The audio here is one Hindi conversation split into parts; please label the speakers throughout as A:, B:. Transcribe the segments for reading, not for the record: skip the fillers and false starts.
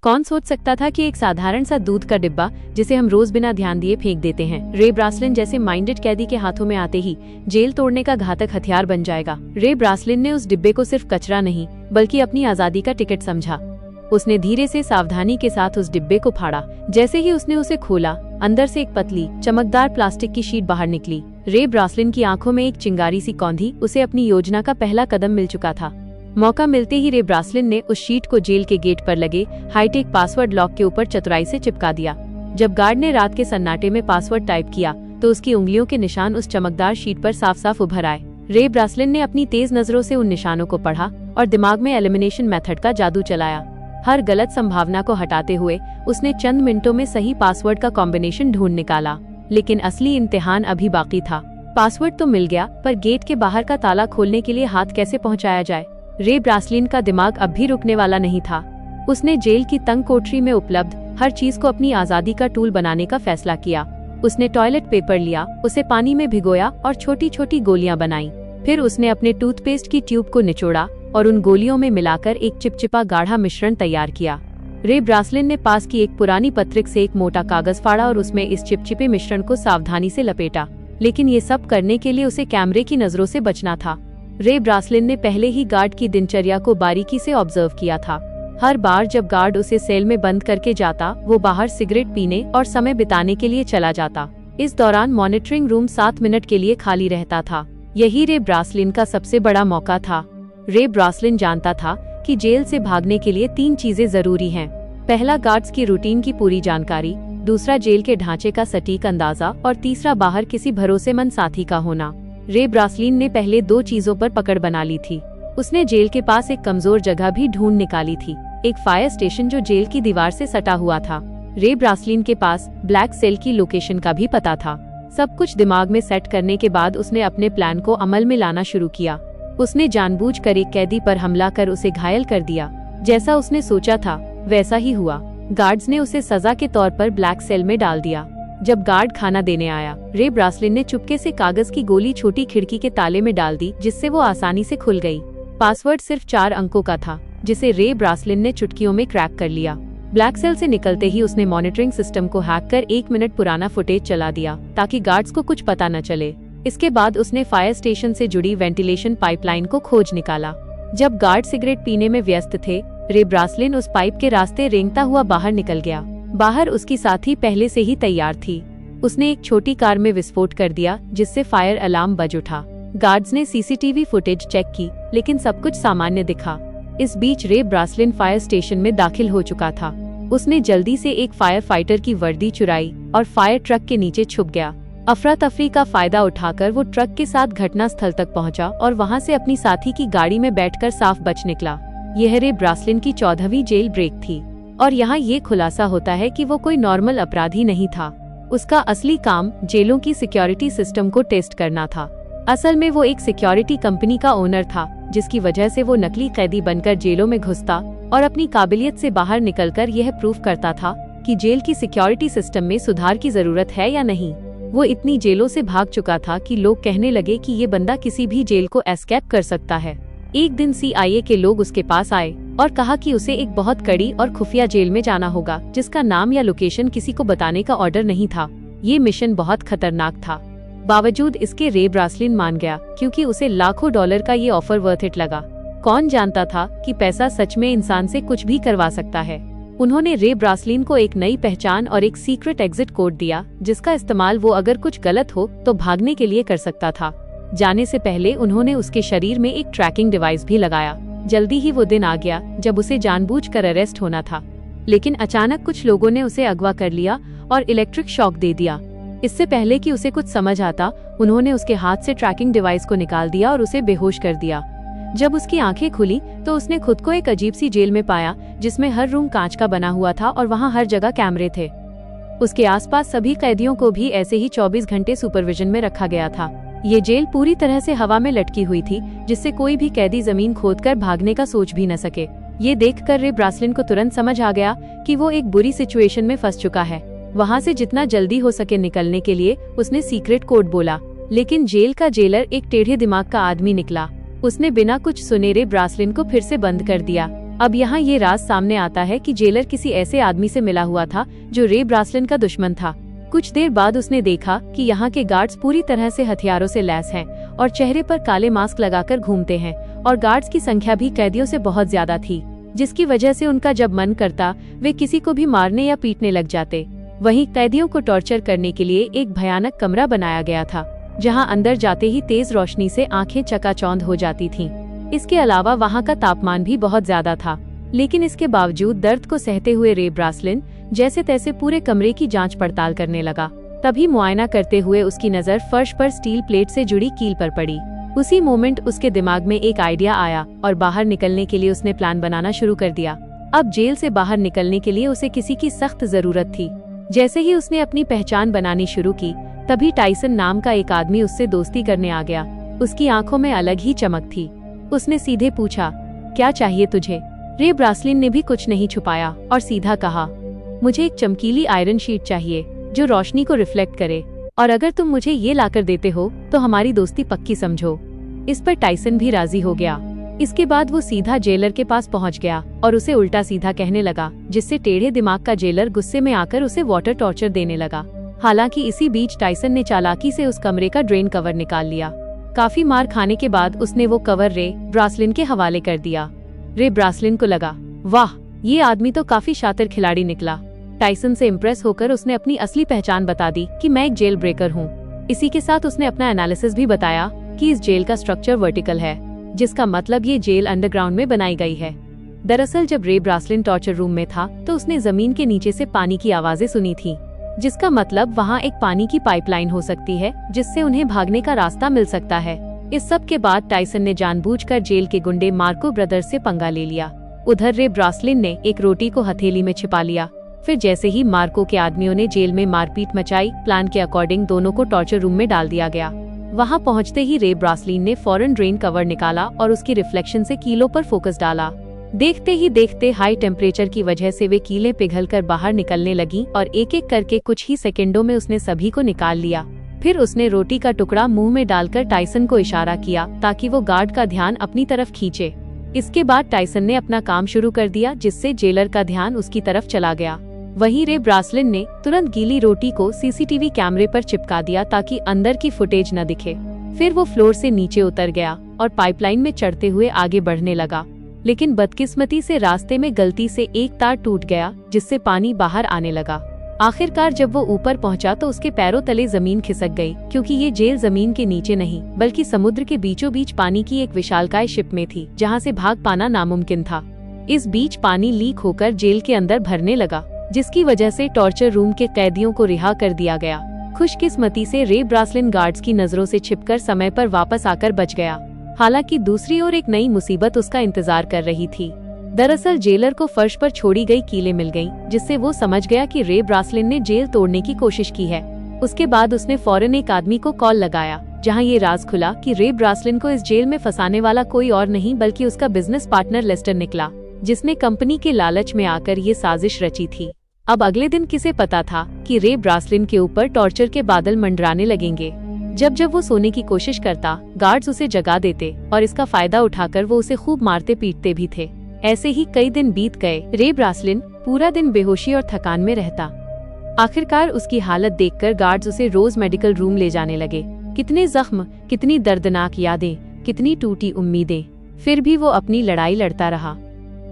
A: कौन सोच सकता था कि एक साधारण सा दूध का डिब्बा जिसे हम रोज बिना ध्यान दिए फेंक देते हैं, रे ब्रासलिन जैसे माइंडेड कैदी के हाथों में आते ही जेल तोड़ने का घातक हथियार बन जाएगा। रे ब्रासलिन ने उस डिब्बे को सिर्फ कचरा नहीं बल्कि अपनी आजादी का टिकट समझा। उसने धीरे से सावधानी के साथ उस डिब्बे को फाड़ा। जैसे ही उसने उसे खोला, अंदर से एक पतली चमकदार प्लास्टिक की शीट बाहर निकली। रे ब्रासलिन की आंखों में एक चिंगारी सी कौंधी। उसे अपनी योजना का पहला कदम मिल चुका था। मौका मिलते ही रे ब्रासलिन ने उस शीट को जेल के गेट पर लगे हाईटेक पासवर्ड लॉक के ऊपर चतुराई से चिपका दिया। जब गार्ड ने रात के सन्नाटे में पासवर्ड टाइप किया तो उसकी उंगलियों के निशान उस चमकदार शीट पर साफ साफ उभर आए। रे ब्रासलिन ने अपनी तेज नजरों से उन निशानों को पढ़ा और दिमाग में एलिमिनेशन मेथड का जादू चलाया। हर गलत संभावना को हटाते हुए उसने चंद मिनटों में सही पासवर्ड का कॉम्बिनेशन ढूंढ निकाला। लेकिन असली इम्तिहान अभी बाकी था। पासवर्ड तो मिल गया, पर गेट के बाहर का ताला खोलने के लिए हाथ कैसे पहुंचाया जाए? रे ब्रासलिन का दिमाग अब भी रुकने वाला नहीं था। उसने जेल की तंग कोठरी में उपलब्ध हर चीज को अपनी आजादी का टूल बनाने का फैसला किया। उसने टॉयलेट पेपर लिया, उसे पानी में भिगोया और छोटी छोटी गोलियां बनाई। फिर उसने अपने टूथपेस्ट की ट्यूब को निचोड़ा और उन गोलियों में मिलाकर एक चिपचिपा गाढ़ा मिश्रण तैयार किया। रे ब्रासलिन ने पास की एक पुरानी पत्रिक से एक मोटा कागज फाड़ा और उसमें इस चिपचिपे मिश्रण को सावधानी से लपेटा। लेकिन ये सब करने के लिए उसे कैमरे की नजरों से बचना था। रे ब्रासलिन ने पहले ही गार्ड की दिनचर्या को बारीकी से ऑब्जर्व किया था। हर बार जब गार्ड उसे सेल में बंद करके जाता, वो बाहर सिगरेट पीने और समय बिताने के लिए चला जाता। इस दौरान मॉनिटरिंग रूम 7 मिनट के लिए खाली रहता था। यही रे ब्रासलिन का सबसे बड़ा मौका था। रे ब्रासलिन जानता था कि जेल से भागने के लिए 3 चीजें जरूरी हैं। पहला, गार्ड्स की रूटीन की पूरी जानकारी, दूसरा, जेल के ढांचे का सटीक अंदाजा और तीसरा, बाहर किसी भरोसेमंद साथी का होना। रे ब्रासलिन ने पहले 2 चीजों पर पकड़ बना ली थी। उसने जेल के पास एक कमजोर जगह भी ढूंढ निकाली थी, एक फायर स्टेशन जो जेल की दीवार से सटा हुआ था। रे ब्रासलिन के पास ब्लैक सेल की लोकेशन का भी पता था। सब कुछ दिमाग में सेट करने के बाद उसने अपने प्लान को अमल में लाना शुरू किया। उसने जानबूझकर एक कैदी पर हमला कर उसे घायल कर दिया। जैसा उसने सोचा था वैसा ही हुआ। गार्ड्स ने उसे सजा के तौर पर ब्लैक सेल में डाल दिया। जब गार्ड खाना देने आया, रे ब्रासलिन ने चुपके से कागज की गोली छोटी खिड़की के ताले में डाल दी, जिससे वो आसानी से खुल गई। पासवर्ड सिर्फ 4 अंकों का था, जिसे रे ब्रासलिन ने चुटकियों में क्रैक कर लिया। ब्लैक सेल से निकलते ही उसने मॉनिटरिंग सिस्टम को हैक कर 1 मिनट पुराना फुटेज चला दिया ताकि गार्ड्स को कुछ पता न चले। इसके बाद उसने फायर स्टेशन से जुड़ी वेंटिलेशन पाइपलाइन को खोज निकाला। जब गार्ड सिगरेट पीने में व्यस्त थे, रे ब्रासलिन उस पाइप के रास्ते रेंगता हुआ बाहर निकल गया। बाहर उसकी साथी पहले से ही तैयार थी। उसने एक छोटी कार में विस्फोट कर दिया, जिससे फायर अलार्म बज उठा। गार्ड्स ने सीसीटीवी फुटेज चेक की, लेकिन सब कुछ सामान्य दिखा। इस बीच रे ब्रासलिन फायर स्टेशन में दाखिल हो चुका था। उसने जल्दी से एक फायर फाइटर की वर्दी चुराई और फायर ट्रक के नीचे छुप गया। अफरा तफरी का फायदा उठाकर वो ट्रक के साथ घटना स्थल तक पहुंचा और वहां से अपनी साथी की गाड़ी में बैठकर साफ बच निकला। यह रे ब्रासलिन की 14वीं जेल ब्रेक थी। और यहाँ ये खुलासा होता है कि वो कोई नॉर्मल अपराधी नहीं था। उसका असली काम जेलों की सिक्योरिटी सिस्टम को टेस्ट करना था। असल में वो एक सिक्योरिटी कंपनी का ओनर था, जिसकी वजह से वो नकली कैदी बनकर जेलों में घुसता और अपनी काबिलियत से बाहर निकलकर यह प्रूफ करता था कि जेल की सिक्योरिटी सिस्टम में सुधार की जरूरत है या नहीं। वो इतनी जेलों से भाग चुका था कि लोग कहने लगे कि ये बंदा किसी भी जेल को एस्केप कर सकता है। एक दिन CIA के लोग उसके पास आए और कहा कि उसे एक बहुत कड़ी और खुफिया जेल में जाना होगा, जिसका नाम या लोकेशन किसी को बताने का ऑर्डर नहीं था। ये मिशन बहुत खतरनाक था। बावजूद इसके रे ब्रासलिन मान गया, क्योंकि उसे लाखों डॉलर का ये ऑफर वर्थ इट लगा। कौन जानता था कि पैसा सच में इंसान से कुछ भी करवा सकता है। उन्होंने रे ब्रासलिन को एक नई पहचान और एक सीक्रेट एग्जिट कोड दिया, जिसका इस्तेमाल वो अगर कुछ गलत हो तो भागने के लिए कर सकता था। जाने से पहले उन्होंने उसके शरीर में एक ट्रैकिंग डिवाइस भी लगाया। जल्दी ही वो दिन आ गया जब उसे जानबूझकर अरेस्ट होना था, लेकिन अचानक कुछ लोगों ने उसे अगवा कर लिया और इलेक्ट्रिक शॉक दे दिया। इससे पहले कि उसे कुछ समझ आता, उन्होंने उसके हाथ से ट्रैकिंग डिवाइस को निकाल दिया और उसे बेहोश कर दिया। जब उसकी आंखें खुली तो उसने खुद को एक अजीब सी जेल में पाया, जिसमें हर रूम कांच का बना हुआ था और वहाँ हर जगह कैमरे थे। उसके आसपास सभी कैदियों को भी ऐसे ही 24 घंटे सुपरविजन में रखा गया था। ये जेल पूरी तरह से हवा में लटकी हुई थी, जिससे कोई भी कैदी जमीन खोदकर भागने का सोच भी न सके। ये देखकर रे ब्रासलिन को तुरंत समझ आ गया कि वो एक बुरी सिचुएशन में फंस चुका है। वहाँ से जितना जल्दी हो सके निकलने के लिए उसने सीक्रेट कोड बोला, लेकिन जेल का जेलर एक टेढ़े दिमाग का आदमी निकला। उसने बिना कुछ सुने रे ब्रासलिन को फिर से बंद कर दिया। अब यहाँ ये राज सामने आता है कि जेलर किसी ऐसे आदमी से मिला हुआ था जो रे ब्रासलिन का दुश्मन था। कुछ देर बाद उसने देखा कि यहाँ के गार्ड्स पूरी तरह से हथियारों से लैस हैं और चेहरे पर काले मास्क लगाकर घूमते हैं, और गार्ड्स की संख्या भी कैदियों से बहुत ज्यादा थी, जिसकी वजह से उनका जब मन करता वे किसी को भी मारने या पीटने लग जाते। वहीं कैदियों को टॉर्चर करने के लिए एक भयानक कमरा बनाया गया था, जहां अंदर जाते ही तेज रोशनी से आंखें चकाचौंध हो जाती थीं। इसके अलावा वहां का तापमान भी बहुत ज्यादा था, लेकिन इसके बावजूद दर्द को सहते हुए रे ब्रासलिन जैसे तैसे पूरे कमरे की जांच पड़ताल करने लगा। तभी मुआयना करते हुए उसकी नजर फर्श पर स्टील प्लेट से जुड़ी कील पर पड़ी। उसी मोमेंट उसके दिमाग में एक आइडिया आया और बाहर निकलने के लिए उसने प्लान बनाना शुरू कर दिया। अब जेल से बाहर निकलने के लिए उसे किसी की सख्त जरूरत थी। जैसे ही उसने अपनी पहचान बनानी शुरू की, तभी टाइसन नाम का एक आदमी उससे दोस्ती करने आ गया। उसकी आंखों में अलग ही चमक थी। उसने सीधे पूछा, क्या चाहिए तुझे? रे ब्रासलिन ने भी कुछ नहीं छुपाया और सीधा कहा, मुझे एक चमकीली आयरन शीट चाहिए जो रोशनी को रिफ्लेक्ट करे, और अगर तुम मुझे ये लाकर देते हो तो हमारी दोस्ती पक्की समझो। इस पर टाइसन भी राजी हो गया। इसके बाद वो सीधा जेलर के पास पहुंच गया और उसे उल्टा सीधा कहने लगा, जिससे टेढ़े दिमाग का जेलर गुस्से में आकर उसे वाटर टॉर्चर देने लगा। हालांकि इसी बीच टाइसन ने चालाकी से उस कमरे का ड्रेन कवर निकाल लिया। काफी मार खाने के बाद उसने वो कवर रे ब्रासलिन के हवाले कर दिया। रे ब्रासलिन को लगा, वाह, ये आदमी तो काफी शातिर खिलाड़ी निकला। टाइसन से इम्प्रेस होकर उसने अपनी असली पहचान बता दी कि मैं एक जेल ब्रेकर हूँ। इसी के साथ उसने अपना एनालिसिस भी बताया कि इस जेल का स्ट्रक्चर वर्टिकल है, जिसका मतलब ये जेल अंडरग्राउंड में बनाई गई है। दरअसल जब रे ब्रासलिन टॉर्चर रूम में था तो उसने जमीन के नीचे से पानी की आवाजें सुनी थी, जिसका मतलब वहाँ एक पानी की पाइपलाइन हो सकती है जिससे उन्हें भागने का रास्ता मिल सकता है। इस सब के बाद टाइसन ने जानबूझकर जेल के गुंडे मार्को ब्रदर्स से पंगा ले लिया। उधर रे ब्रासलिन ने एक रोटी को हथेली में छिपा लिया। फिर जैसे ही मार्को के आदमियों ने जेल में मारपीट मचाई, प्लान के अकॉर्डिंग दोनों को टॉर्चर रूम में डाल दिया गया। वहां पहुंचते ही रे ब्रासलिन ने फौरन ड्रेन कवर निकाला और उसकी रिफ्लेक्शन से कीलों पर फोकस डाला। देखते ही देखते हाई टेम्परेचर की वजह से वे कीलें पिघलकर बाहर निकलने लगीं और एक एक करके कुछ ही सेकंडों में उसने सभी को निकाल लिया। फिर उसने रोटी का टुकड़ा मुंह में डालकर टाइसन को इशारा किया ताकि वो गार्ड का ध्यान अपनी तरफ खींचे। इसके बाद टाइसन ने अपना काम शुरू कर दिया, जिससे जेलर का ध्यान उसकी तरफ चला गया। वहीं रे ब्रासलिन ने तुरंत गीली रोटी को सीसीटीवी कैमरे पर चिपका दिया ताकि अंदर की फुटेज न दिखे। फिर वो फ्लोर से नीचे उतर गया और पाइपलाइन में चढ़ते हुए आगे बढ़ने लगा, लेकिन बदकिस्मती से रास्ते में गलती से एक तार टूट गया, जिससे पानी बाहर आने लगा। आखिरकार जब वो ऊपर पहुंचा तो उसके पैरों तले जमीन खिसक गई, क्योंकि ये जेल जमीन के नीचे नहीं बल्कि समुद्र के बीचों बीच पानी की एक विशालकाय शिप में थी, जहां से भाग पाना नामुमकिन था। इस बीच पानी लीक होकर जेल के अंदर भरने लगा, जिसकी वजह से टॉर्चर रूम के कैदियों को रिहा कर दिया गया। खुशकिस्मती से रे ब्रासलिन गार्ड्स की नजरों से छिपकर समय पर वापस आकर बच गया। हालांकि दूसरी ओर एक नई मुसीबत उसका इंतजार कर रही थी। दरअसल जेलर को फर्श पर छोड़ी गई कीलें मिल गईं, जिससे वो समझ गया कि रे ब्रासलिन ने जेल तोड़ने की कोशिश की है। उसके बाद उसने फौरन एक आदमी को कॉल लगाया, जहां ये राज खुला कि रे ब्रासलिन को इस जेल में फंसाने वाला कोई और नहीं बल्कि उसका बिजनेस पार्टनर लेस्टर निकला, जिसने कंपनी के लालच में आकर ये साजिश रची थी। अब अगले दिन किसे पता था कि रे ब्रासलिन के ऊपर टॉर्चर के बादल मंडराने लगेंगे। जब जब वो सोने की कोशिश करता, गार्ड्स उसे जगा देते और इसका फायदा उठाकर वो उसे खूब मारते पीटते भी थे। ऐसे ही कई दिन बीत गए। रे ब्रासलिन पूरा दिन बेहोशी और थकान में रहता। आखिरकार उसकी हालत देखकर गार्ड्स उसे रोज मेडिकल रूम ले जाने लगे। कितने जख्म, कितनी दर्दनाक यादें, कितनी टूटी उम्मीदें, फिर भी वो अपनी लड़ाई लड़ता रहा।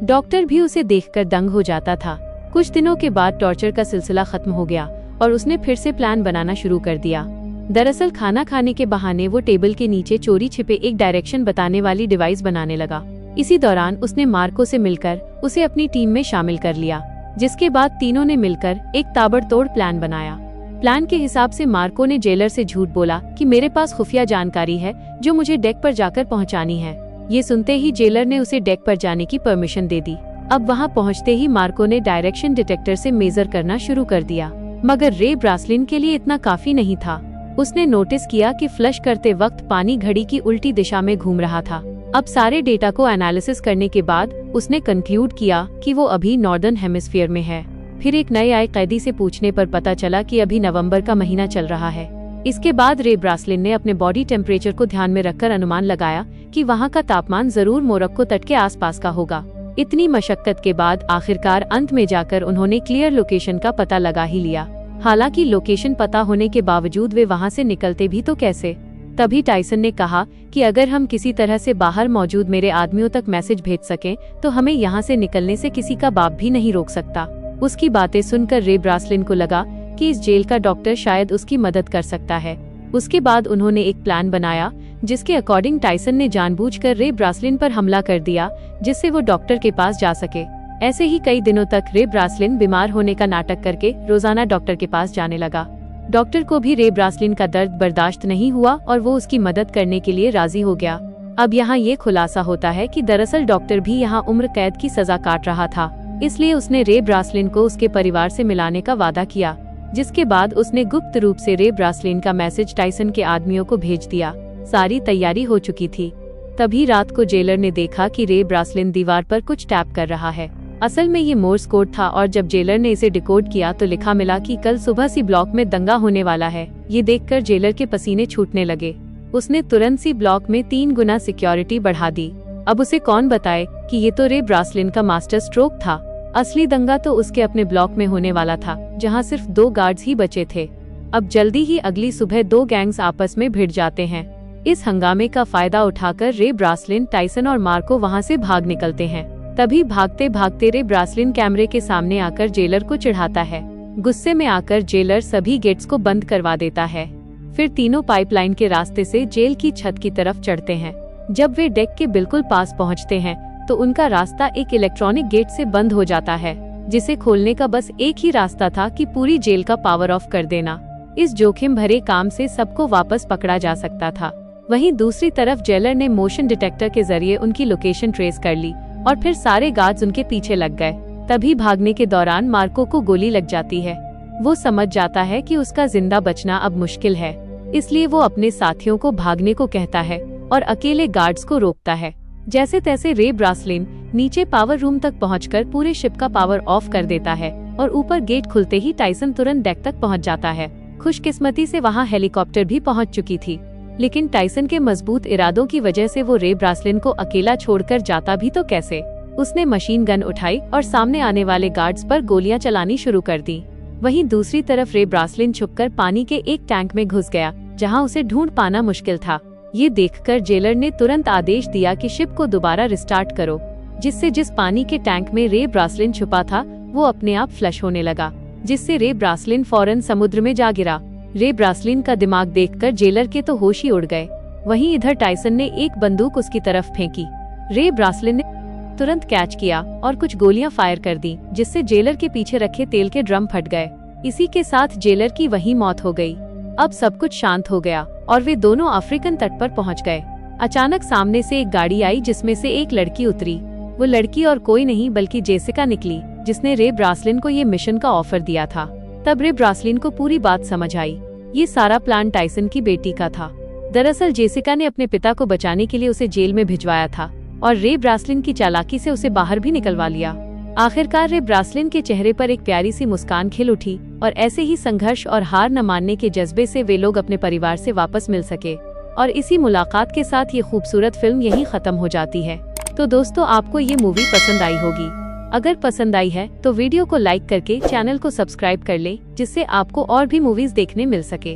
A: डॉक्टर भी उसे देखकर दंग हो जाता था। कुछ दिनों के बाद टॉर्चर का सिलसिला खत्म हो गया और उसने फिर से प्लान बनाना शुरू कर दिया। दरअसल खाना खाने के बहाने वो टेबल के नीचे चोरी छिपे एक डायरेक्शन बताने वाली डिवाइस बनाने लगा। इसी दौरान उसने मार्को से मिलकर उसे अपनी टीम में शामिल कर लिया, जिसके बाद तीनों ने मिलकर एक ताबड़तोड़ प्लान बनाया। प्लान के हिसाब से मार्को ने जेलर से झूठ बोला कि मेरे पास खुफिया जानकारी है जो मुझे डेक पर जाकर पहुंचानी है। ये सुनते ही जेलर ने उसे डेक पर जाने की परमिशन दे दी। अब वहां पहुंचते ही मार्को ने डायरेक्शन डिटेक्टर से मेजर करना शुरू कर दिया, मगर रे ब्रासलिन के लिए इतना काफी नहीं था। उसने नोटिस किया कि फ्लश करते वक्त पानी घड़ी की उल्टी दिशा में घूम रहा था। अब सारे डेटा को एनालिसिस करने के बाद उसने कंक्लूड किया कि वो अभी नॉर्दर्न हेमिस्फीयर में है। फिर एक नए आए कैदी से पूछने पर पता चला कि अभी नवंबर का महीना चल रहा है। इसके बाद रे ब्रासलिन ने अपने बॉडी टेम्परेचर को ध्यान में रखकर अनुमान लगाया कि वहाँ का तापमान जरूर मोरक्को तट के आसपास का होगा। इतनी मशक्कत के बाद आखिरकार अंत में जाकर उन्होंने क्लियर लोकेशन का पता लगा ही लिया। हालांकि लोकेशन पता होने के बावजूद वे वहां से निकलते भी तो कैसे। तभी टाइसन ने कहा कि अगर हम किसी तरह से बाहर मौजूद मेरे आदमियों तक मैसेज भेज सकें तो हमें यहाँ से निकलने से किसी का बाप भी नहीं रोक सकता। उसकी बातें सुनकर रे ब्रासलिन को लगा कि इस जेल का डॉक्टर शायद उसकी मदद कर सकता है। उसके बाद उन्होंने एक प्लान बनाया जिसके अकॉर्डिंग टाइसन ने जानबूझकर रे ब्रासलिन पर हमला कर दिया जिससे वो डॉक्टर के पास जा सके। ऐसे ही कई दिनों तक रे ब्रासलिन बीमार होने का नाटक करके रोजाना डॉक्टर के पास जाने लगा। डॉक्टर को भी रे ब्रासलिन का दर्द बर्दाश्त नहीं हुआ और वो उसकी मदद करने के लिए राजी हो गया। अब यहाँ ये खुलासा होता है कि दरअसल डॉक्टर भी यहाँ उम्र कैद की सजा काट रहा था, इसलिए उसने रे ब्रासलिन को उसके परिवार से मिलाने का वादा किया, जिसके बाद उसने गुप्त रूप से रे ब्रासलिन का मैसेज टाइसन के आदमियों को भेज दिया। सारी तैयारी हो चुकी थी। तभी रात को जेलर ने देखा कि रे ब्रासलिन दीवार पर कुछ टैप कर रहा है। असल में ये मोर्स कोड था और जब जेलर ने इसे डिकोड किया तो लिखा मिला कि कल सुबह सी ब्लॉक में दंगा होने वाला है। ये देखकर जेलर के पसीने छूटने लगे। उसने तुरंत सी ब्लॉक में 3 गुना सिक्योरिटी बढ़ा दी। अब उसे कौन बताए कि ये तो रे ब्रासलिन का मास्टर स्ट्रोक था। असली दंगा तो उसके अपने ब्लॉक में होने वाला था जहाँ सिर्फ 2 गार्ड्स ही बचे थे। अब जल्दी ही अगली सुबह 2 गैंग्स आपस में भिड़ जाते हैं। इस हंगामे का फायदा उठाकर रे ब्रासलिन, टाइसन और मार्को वहाँ से भाग निकलते हैं। तभी भागते भागते रे ब्रासलिन कैमरे के सामने आकर जेलर को चिढ़ाता है। गुस्से में आकर जेलर सभी गेट्स को बंद करवा देता है। फिर तीनों पाइपलाइन के रास्ते से जेल की छत की तरफ चढ़ते हैं। जब वे डेक के बिल्कुल पास पहुंचते हैं तो उनका रास्ता एक इलेक्ट्रॉनिक गेट से बंद हो जाता है, जिसे खोलने का बस एक ही रास्ता था कि पूरी जेल का पावर ऑफ कर देना। इस जोखिम भरे काम से सबको वापस पकड़ा जा सकता था। वहीं दूसरी तरफ जेलर ने मोशन डिटेक्टर के जरिए उनकी लोकेशन ट्रेस कर ली और फिर सारे गार्ड्स उनके पीछे लग गए। तभी भागने के दौरान मार्को को गोली लग जाती है। वो समझ जाता है कि उसका जिंदा बचना अब मुश्किल है, इसलिए वो अपने साथियों को भागने को कहता है और अकेले गार्ड्स को रोकता है। जैसे तैसे रे ब्रासलिन नीचे पावर रूम तक पहुंचकर पूरे शिप का पावर ऑफ कर देता है और ऊपर गेट खुलते ही टाइसन तुरंत डेक तक पहुंच जाता है। खुशकिस्मती से वहां हेलीकॉप्टर भी पहुंच चुकी थी, लेकिन टाइसन के मजबूत इरादों की वजह से वो रे ब्रासलिन को अकेला छोड़कर जाता भी तो कैसे। उसने मशीन गन उठाई और सामने आने वाले गार्ड्स पर गोलियां चलानी शुरू कर दी। वहीं दूसरी तरफ रे ब्रासलिन छुपकर पानी के एक टैंक में घुस गया जहां उसे ढूंढ पाना मुश्किल था। ये देखकर जेलर ने तुरंत आदेश दिया कि शिप को दोबारा रिस्टार्ट करो, जिससे जिस पानी के टैंक में रे ब्रासलिन छुपा था वो अपने आप फ्लश होने लगा, जिससे रे ब्रासलिन फौरन समुद्र में जा गिरा। रे ब्रासलिन का दिमाग देखकर जेलर के तो होश ही उड़ गए। वहीं इधर टाइसन ने एक बंदूक उसकी तरफ फेंकी। रे ब्रासलिन ने तुरंत कैच किया और कुछ गोलियां फायर कर दी, जिससे जेलर के पीछे रखे तेल के ड्रम फट गए। इसी के साथ जेलर की वहीं मौत हो गई। अब सब कुछ शांत हो गया और वे दोनों अफ्रीकन तट पर पहुंच गए। अचानक सामने से एक गाड़ी आई जिसमें से एक लड़की उतरी। वो लड़की और कोई नहीं बल्कि जेसिका निकली, जिसने रे ब्रासलिन को ये मिशन का ऑफर दिया था। तब रे ब्रासलिन को पूरी बात समझ आई। ये सारा प्लान टाइसन की बेटी का था। दरअसल जेसिका ने अपने पिता को बचाने के लिए उसे जेल में भिजवाया था और रे ब्रासलिन की चालाकी से उसे बाहर भी निकलवा लिया। आखिरकार रे ब्रासलिन के चेहरे पर एक प्यारी सी मुस्कान खिल उठी और ऐसे ही संघर्ष और हार न मानने के जज्बे से वे लोग अपने परिवार से वापस मिल सके। और इसी मुलाकात के साथ ये खूबसूरत फिल्म यहीं खत्म हो जाती है। तो दोस्तों, आपको ये मूवी पसंद आई होगी। अगर पसंद आई है तो वीडियो को लाइक करके चैनल को सब्सक्राइब कर ले, जिससे आपको और भी मूवीज देखने मिल सके।